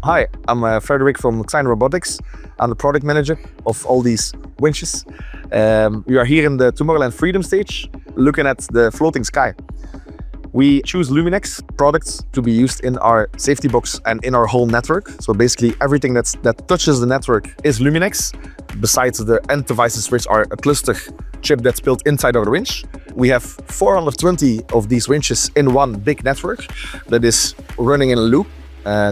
Hi, I'm Frederick from Xine Robotics. I'm the product manager of all these winches. We are here in the Tomorrowland Freedom stage, looking at the floating sky. We choose Luminex products to be used in our safety box and in our whole network. So basically everything that touches the network is Luminex, besides the end devices, which are a cluster chip that's built inside our winch. We have 420 of these winches in one big network that is running in a loop.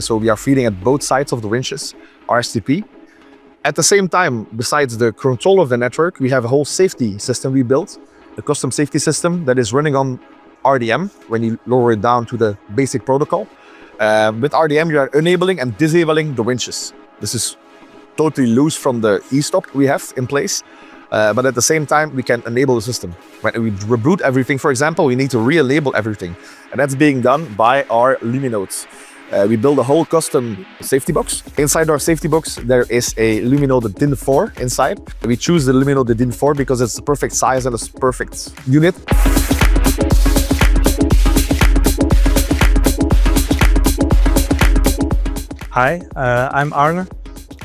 So we are feeding at both sides of the winches, RSTP. At the same time, besides the control of the network, we have a whole safety system we built, a custom safety system that is running on RDM when you lower it down to the basic protocol. With RDM, you are enabling and disabling the winches. This is totally loose from the e-stop we have in place, but at the same time, we can enable the system. When we reboot everything, for example, we need to re-enable everything, and that's being done by our Luminodes. We build a whole custom safety box. Inside our safety box, there is a Luminode DIN 4 inside. We choose the Luminode DIN 4 because it's the perfect size and it's the perfect unit. Hi, I'm Arne.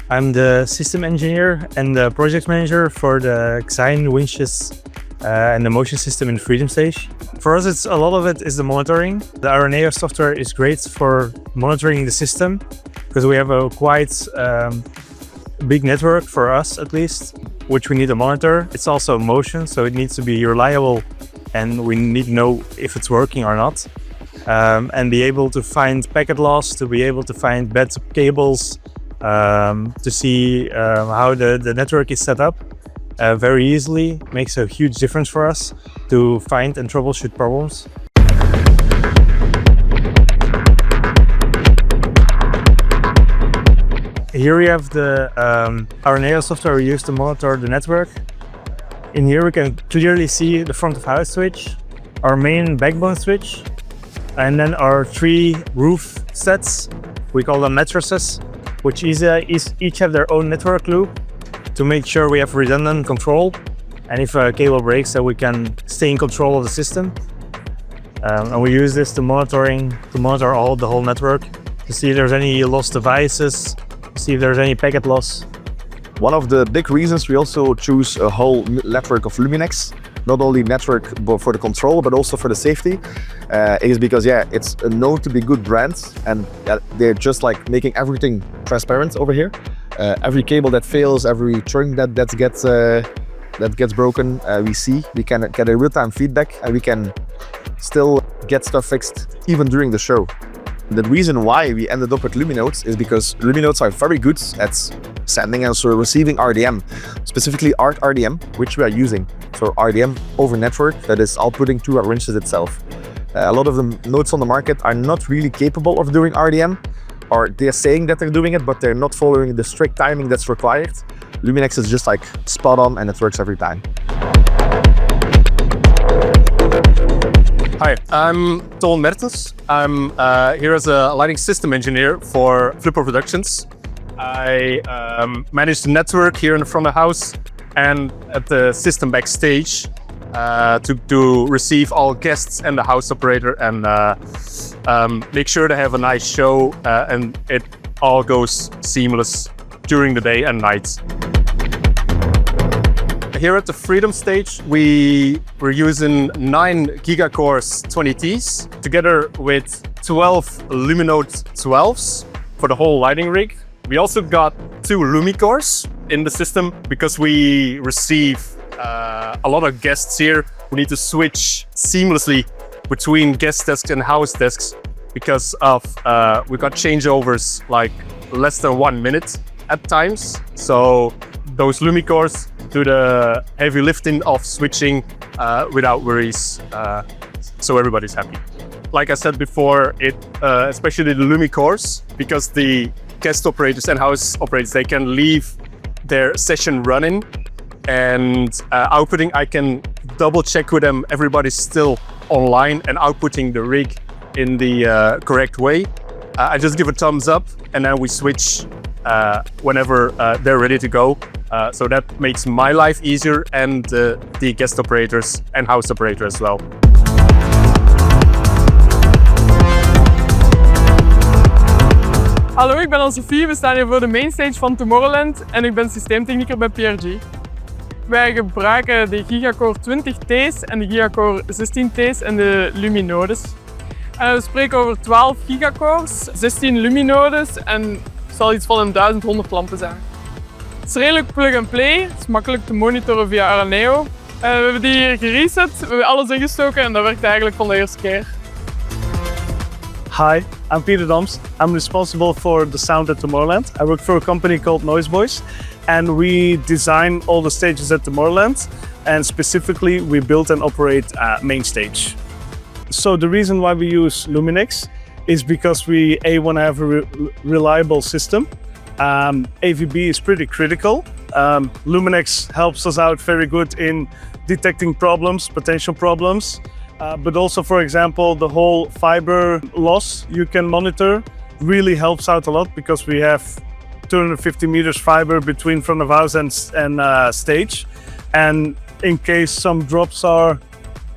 I'm the system engineer and the project manager for the Xine winches and the motion system in Freedom Stage. For us, a lot of it is the monitoring. The RNA software is great for monitoring the system because we have a quite big network, for us at least, which we need to monitor. It's also motion, so it needs to be reliable and we need to know if it's working or not. And be able to find packet loss, to be able to find bad cables, to see how the network is set up very easily makes a huge difference for us to find and troubleshoot problems. Here we have the RNA software we use to monitor the network. In here we can clearly see the front of house switch, our main backbone switch, and then our 3 roof sets, we call them matrices, which each have their own network loop to make sure we have redundant control. And if a cable breaks, that we can stay in control of the system. And we use this to monitor the whole network, to see if there's any lost devices, see if there's any packet loss. One of the big reasons we also choose a whole network of Luminex, not only network for the control, but also for the safety, is because it's a known to be good brand, and they're just like making everything transparent over here. Every cable that fails, every trunk that gets broken, we can get a real-time feedback, and we can still get stuff fixed even during the show. The reason why we ended up with Luminodes is because Luminodes are very good at sending and so receiving RDM, specifically ART RDM, which we are using. So RDM over network that is outputting to our winches itself. A lot of the nodes on the market are not really capable of doing RDM, or they're saying that they're doing it, but they're not following the strict timing that's required. Luminex is just like spot on and it works every time. Hi, I'm Ton Mertens. I'm here as a lighting system engineer for Flipper Productions. I manage the network here in the front of the house and at the system backstage to receive all guests and the house operator and make sure they have a nice show and it all goes seamless during the day and night. Here at the Freedom stage, we're using 9 GigaCores 20Ts together with 12 Luminode 12s for the whole lighting rig. We also got 2 LumiCores in the system because we receive a lot of guests here. We need to switch seamlessly between guest desks and house desks because of we got changeovers like less than 1 minute at times. So those LumiCores do the heavy lifting of switching without worries, so everybody's happy. Like I said before, especially the LumiCores, because the guest operators and house operators, they can leave their session running and outputting. I can double check with them everybody's still online and outputting the rig in the correct way. I just give a thumbs up and then we switch whenever they're ready to go. So that makes my life easier and the guest operators and house operator as well. Hallo, ik ben Anne-Sophie. We staan hier voor de mainstage van Tomorrowland en ik ben systeemtechnieker bij PRG. Wij gebruiken de Gigacore 20T's en de Gigacore 16T's en de Luminodes. We spreken over 12 gigacores, 16 luminodes en het zal iets van 1100 lampen zijn. Het is redelijk plug-and-play, het is makkelijk te monitoren via Araneo. We hebben die hier gereset, we hebben alles ingestoken en dat werkt eigenlijk van de eerste keer. Hi, I'm Peter Doms. I'm responsible for the sound at Tomorrowland. I work for a company called Noise Boys, and we design all the stages at Tomorrowland, and specifically we build and operate main stage. So the reason why we use Luminex is because we want to have a reliable system. AVB is pretty critical. Luminex helps us out very good in detecting problems, potential problems. But also, for example, the whole fiber loss you can monitor really helps out a lot because we have 250 meters fiber between front of house and stage. And in case some drops are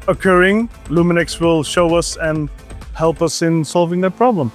occurring, Luminex will show us and help us in solving that problem.